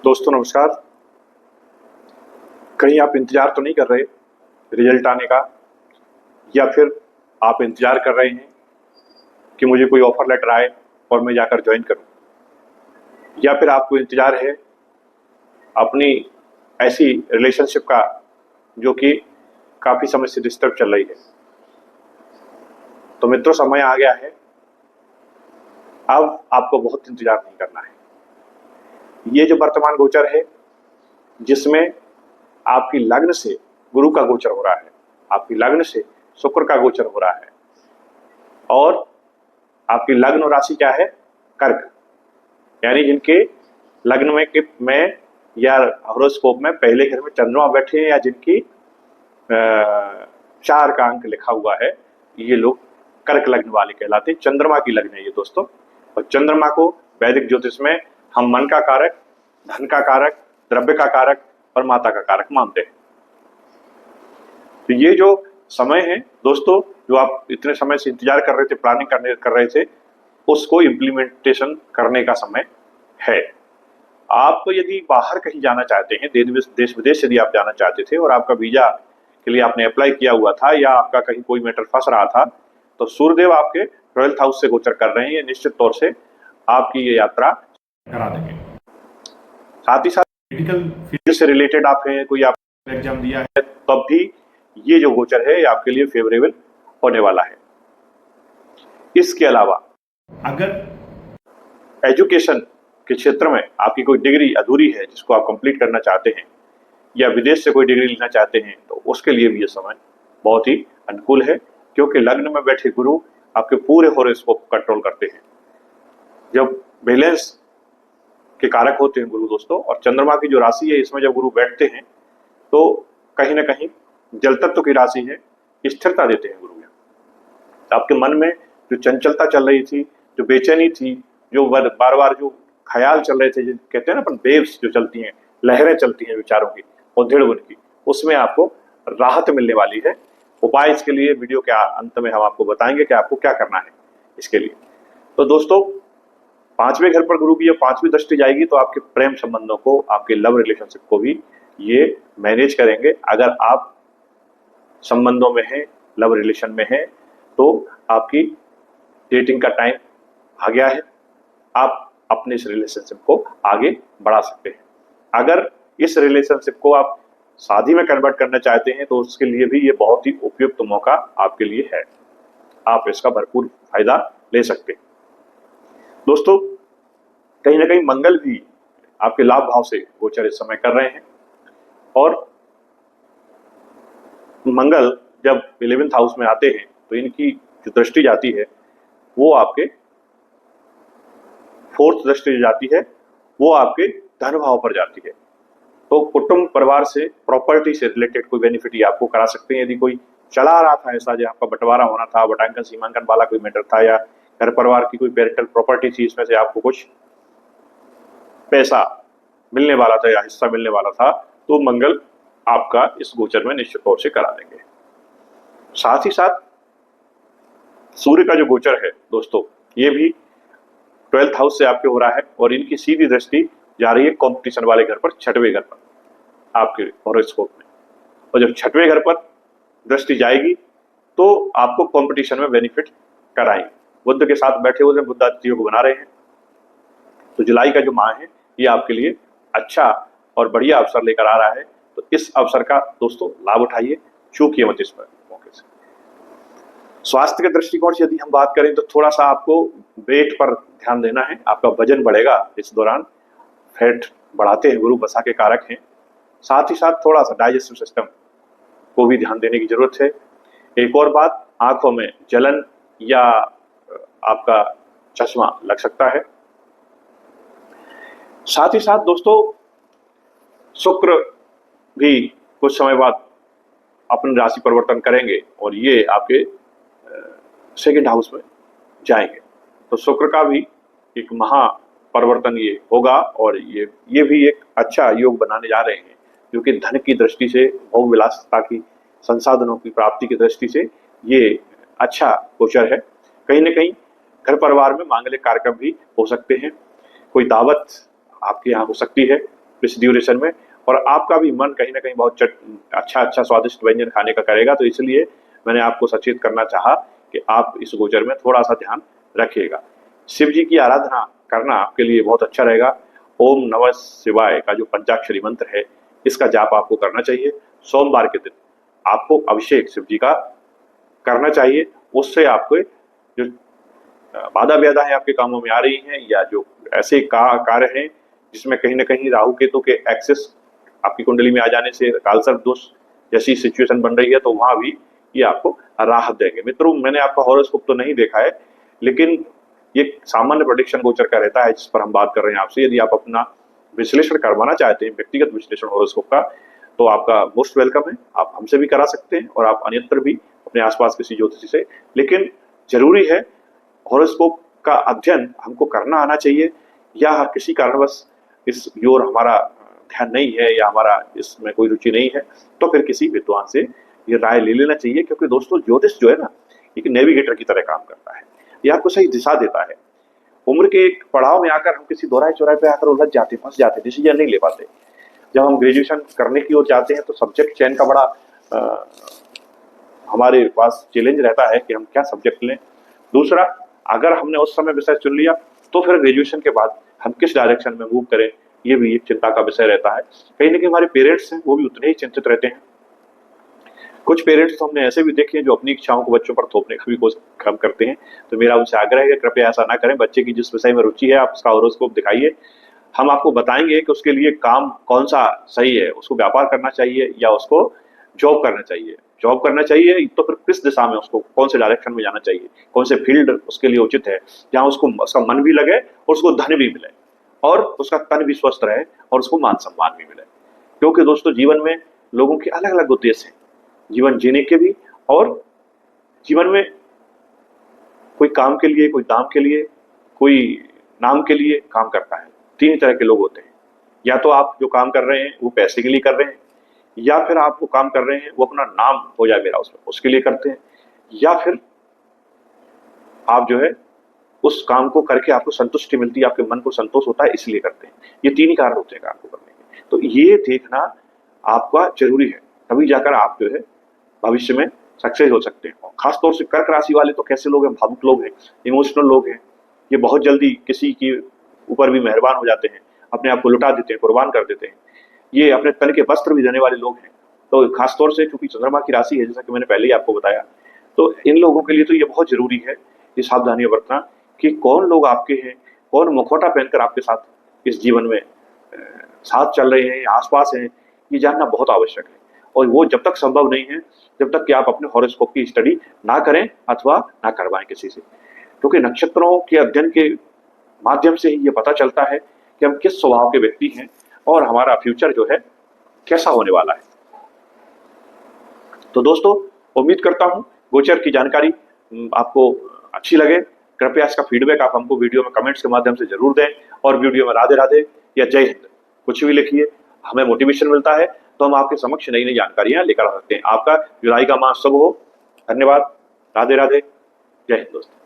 दोस्तों नमस्कार। कहीं आप इंतजार तो नहीं कर रहे रिजल्ट आने का, या फिर आप इंतजार कर रहे हैं कि मुझे कोई ऑफर लेटर आए और मैं जाकर ज्वाइन करूं, या फिर आपको इंतजार है अपनी ऐसी रिलेशनशिप का जो कि काफी समय से डिस्टर्ब चल रही है। तो मित्रों, समय आ गया है, अब आपको बहुत इंतजार नहीं करना है। ये जो वर्तमान गोचर है, जिसमें आपकी लग्न से गुरु का गोचर हो रहा है, आपकी लग्न से शुक्र का गोचर हो रहा है, और आपकी लग्न और राशि क्या है? कर्क। यानी जिनके लग्न में या हॉरोस्कोप में पहले घर में चंद्रमा बैठे हैं, या जिनकी 4 का अंक लिखा हुआ है, ये लोग कर्क लग्न वाले कहलाते हैं। चंद्रमा की लग्न है ये दोस्तों। और चंद्रमा को वैदिक ज्योतिष में हम मन का कारक, धन का कारक, द्रव्य का कारक और माता का कारक मानते हैं। तो ये जो समय है दोस्तों, जो आप इतने समय से इंतजार कर रहे थे, प्लानिंग कर रहे थे, उसको इम्प्लीमेंटेशन करने का समय है। आप यदि बाहर कहीं जाना चाहते हैं, देश विदेश यदि आप जाना चाहते थे और आपका वीजा के लिए आपने अप्लाई किया हुआ था, या आपका कहीं कोई मैटर फंस रहा था, तो सूर्यदेव आपके 12th हाउस से गोचर कर रहे हैं। ये निश्चित तौर से आपकी ये यात्रा करा देंगे। साथ ही साथ मेडिकल फील्ड से रिलेटेड आप हैं, कोई आप एग्जाम दिया है, तब भी ये जो गोचर है ये आपके लिए फेवरेबल होने वाला है। इसके अलावा अगर एजुकेशन के क्षेत्र में आपकी कोई डिग्री अधूरी है जिसको आप कंप्लीट करना चाहते हैं, या विदेश से कोई डिग्री लेना चाहते हैं, तो उसके लिए भी ये समय बहुत ही अनुकूल है, क्योंकि लग्न में बैठे गुरु आपके पूरे हॉरोस्कोप को कंट्रोल करते हैं। जब बैलेंस के कारक होते हैं गुरु दोस्तों, और चंद्रमा की जो राशि है इसमें जब गुरु बैठते हैं तो कहीं ना कहीं जल तत्व की राशि है, स्थिरता देते हैं गुरु। आपके मन में जो चंचलता चल रही थी, जो बेचैनी थी, जो बार बार जो ख्याल चल रहे थे, जो कहते हैं ना अपन वेव्स जो चलती हैं, लहरें चलती हैं विचारों की, उधेड़ बुन की, उसमें आपको राहत मिलने वाली है। उपाय इसके लिए वीडियो के अंत में हम आपको बताएंगे कि आपको क्या करना है इसके लिए। तो दोस्तों, 5वें घर पर गुरु की जब 5वीं दृष्टि जाएगी तो आपके प्रेम संबंधों को, आपके लव रिलेशनशिप को भी ये मैनेज करेंगे। अगर आप संबंधों में हैं, लव रिलेशन में हैं, तो आपकी डेटिंग का टाइम आ गया है। आप अपने इस रिलेशनशिप को आगे बढ़ा सकते हैं। अगर इस रिलेशनशिप को आप शादी में कन्वर्ट करना चाहते हैं तो उसके लिए भी ये बहुत ही उपयुक्त मौका आपके लिए है। आप इसका भरपूर फायदा ले सकते हैं। दोस्तों, कहीं ना कहीं मंगल भी आपके लाभ भाव से गोचर इस समय कर रहे हैं, और मंगल जब 11th हाउस में आते हैं तो इनकी जो दृष्टि जाती है वो आपके 4th दृष्टि जाती है, वो आपके धन भाव पर जाती है। तो कुटुंब परिवार से, प्रॉपर्टी से रिलेटेड कोई बेनिफिट ही आपको करा सकते हैं। यदि कोई चला रहा था ऐसा, जो आपका बंटवारा होना था, बटांकन सीमांकन वाला कोई मैटर था, या घर परिवार की कोई पेरेंटल प्रॉपर्टी थी, इसमें से आपको कुछ पैसा मिलने वाला था या हिस्सा मिलने वाला था, तो मंगल आपका इस गोचर में निश्चित तौर से करा देंगे। साथ ही साथ सूर्य का जो गोचर है दोस्तों, ये भी 12th हाउस से आपके हो रहा है, और इनकी सीधी दृष्टि जा रही है कंपटीशन वाले घर पर, 6वें घर पर आपके हॉरोस्कोप में। और जब 6वें घर पर दृष्टि जाएगी तो आपको कंपटीशन में बेनिफिट कराएंगे। बुध के साथ बैठे हुए बुध आदित्य योग बना रहे हैं, तो जुलाई का जो माह है ये आपके लिए अच्छा और बढ़िया अवसर लेकर आ रहा है। तो इस अवसर का दोस्तों लाभ उठाइए, चूकिए मत इस मौके से। स्वास्थ्य के दृष्टिकोण से यदि हम बात करें तो थोड़ा सा आपको वेट पर ध्यान देना है। आपका वजन बढ़ेगा इस दौरान, फैट बढ़ाते हैं गुरु, वसा के कारक हैं। साथ ही साथ थोड़ा सा डाइजेस्टिव सिस्टम को भी ध्यान देने की जरूरत है। एक और बात, आंखों में जलन या आपका चश्मा लग सकता है। साथ ही साथ दोस्तों, शुक्र भी कुछ समय बाद अपनी राशि परिवर्तन करेंगे और ये आपके 2nd हाउस में जाएंगे। तो शुक्र का भी एक महा परिवर्तन ये होगा, और ये भी एक अच्छा योग बनाने जा रहे हैं, जो कि धन की दृष्टि से, भोग विलासिता की, संसाधनों की प्राप्ति की दृष्टि से ये अच्छा गोचर है। कहीं ना कहीं घर परिवार में मांगलिक कार्यक्रम भी हो सकते हैं, कोई दावत आपके यहाँ हो सकती है, इस ड्यूरेशन में, और आपका भी मन कहीं ना कहीं बहुत अच्छा स्वादिष्ट व्यंजन खाने का करेगा। तो इसलिए मैंने आपको सचेत करना चाहा कि आप इस गोचर में थोड़ा सा ध्यान रखिएगा। शिव जी की आराधना करना आपके लिए बहुत अच्छा रहेगा। ओम नमः शिवाय का जो पंचाक्षरी मंत्र है, इसका जाप आपको करना चाहिए। सोमवार के दिन आपको अभिषेक शिव जी का करना चाहिए। उससे आपको जो बाधा ब्याधा है आपके कामों में आ रही हैं, या जो ऐसे कार्य हैं जिसमें कहीं ना कहीं राहु केतु के एक्सेस आपकी कुंडली में आ जाने से कालसर्प दोष जैसी सिचुएशन बन रही है, तो वहां भी ये आपको राहत देंगे। मित्रों, मैंने आपका हॉरोस्कोप तो नहीं देखा है, लेकिन ये सामान्य प्रेडिक्शन गोचर का रहता है जिस पर हम बात कर रहे हैं आपसे। यदि आप अपना विश्लेषण करवाना चाहते हैं, व्यक्तिगत विश्लेषण हॉरोस्कोप का, तो आपका मोस्ट वेलकम है। आप हमसे भी करा सकते हैं और आप अन्यत्र भी अपने आसपास किसी ज्योतिषी से। लेकिन जरूरी है हॉरोस्कोप का अध्ययन हमको करना आना चाहिए, या किसी कारणवश इस योर हमारा ध्यान नहीं है या हमारा इसमें कोई रुचि नहीं है, तो फिर किसी विद्वान से ये राय ले लेना चाहिए। क्योंकि दोस्तों, ज्योतिष जो है ना, एक नेविगेटर की तरह काम करता है। ये आपको सही दिशा देता है। उम्र के एक पड़ाव में आकर हम किसी दोराहे चौराहे पे आकर उलझ जाते, फंस जाते, डिसीजन नहीं ले पाते। जब हम ग्रेजुएशन करने की ओर जाते हैं तो सब्जेक्ट चयन का बड़ा हमारे पास चैलेंज रहता है कि हम क्या सब्जेक्ट लें। दूसरा, अगर हमने उस समय विषय चुन लिया तो फिर ग्रेजुएशन के बाद हम किस डायरेक्शन में मूव करें, ये भी एक चिंता का विषय रहता है। कहीं ना कहीं हमारे पेरेंट्स हैं, वो भी उतने ही चिंतित रहते हैं। कुछ पेरेंट्स तो हमने ऐसे भी देखे हैं जो अपनी इच्छाओं को बच्चों पर थोपने का भी कोशिश करते हैं। तो मेरा उनसे आग्रह है कि कृपया ऐसा ना करें। बच्चे की जिस विषय में रुचि है, आप उसका हॉरोस्कोप दिखाइए। हम आपको बताएंगे कि उसके लिए काम कौन सा सही है, उसको व्यापार करना चाहिए या उसको जॉब करना चाहिए। जॉब करना चाहिए तो फिर किस दिशा में, उसको कौन से डायरेक्शन में जाना चाहिए, कौन से फील्ड उसके लिए उचित है, जहाँ उसको उसका मन भी लगे और उसको धन भी मिले और उसका तन भी स्वस्थ रहे और उसको मान सम्मान भी मिले। क्योंकि दोस्तों, जीवन में लोगों के अलग अलग उद्देश्य हैं, जीवन जीने के भी, और जीवन में कोई काम के लिए, कोई दाम के लिए, कोई नाम के लिए काम करता है। तीन तरह के लोग होते हैं। या तो आप जो काम कर रहे हैं वो पैसे के लिए कर रहे हैं, या फिर आप वो काम कर रहे हैं वो अपना नाम हो जाए मेरा उसमें, उसके लिए करते हैं, या फिर आप जो है उस काम को करके आपको संतुष्टि मिलती है, आपके मन को संतोष होता है, इसलिए करते हैं। ये तीन ही कारण होते हैं काम को करने के। तो ये देखना आपका जरूरी है, तभी जाकर आप जो है भविष्य में सक्सेस हो सकते हैं। और खासतौर से कर्क राशि वाले तो कैसे लोग हैं, भावुक लोग हैं, इमोशनल लोग हैं। ये बहुत जल्दी किसी के ऊपर भी मेहरबान हो जाते हैं, अपने आप को लुटा देते हैं, कुर्बान कर देते हैं। ये अपने तन के वस्त्र भी देने वाले लोग हैं। तो खासतौर से क्योंकि चंद्रमा की राशि है, जैसा कि मैंने पहले ही आपको बताया, तो इन लोगों के लिए तो ये बहुत जरूरी है ये सावधानियां बरतना कि कौन लोग आपके हैं, कौन मुखौटा पहनकर आपके साथ इस जीवन में साथ चल रहे हैं, आसपास हैं, ये जानना बहुत आवश्यक है। और वो जब तक संभव नहीं है जब तक कि आप अपने हॉरोस्कोप की स्टडी ना करें अथवा ना करवाएं किसी से। क्योंकि नक्षत्रों के अध्ययन के माध्यम से ही ये पता चलता है कि हम किस स्वभाव के व्यक्ति हैं और हमारा फ्यूचर जो है कैसा होने वाला है। तो दोस्तों, उम्मीद करता हूं गोचर की जानकारी आपको अच्छी लगे। कृपया इसका फीडबैक आप हमको वीडियो में कमेंट्स के माध्यम से जरूर दें, और वीडियो में राधे राधे या जय हिंद कुछ भी लिखिए, हमें मोटिवेशन मिलता है, तो हम आपके समक्ष नई नई जानकारियां लेकर आ सकते हैं। आपका जुलाई का माह शुभ हो। धन्यवाद। राधे राधे, जय हिंद दोस्तों।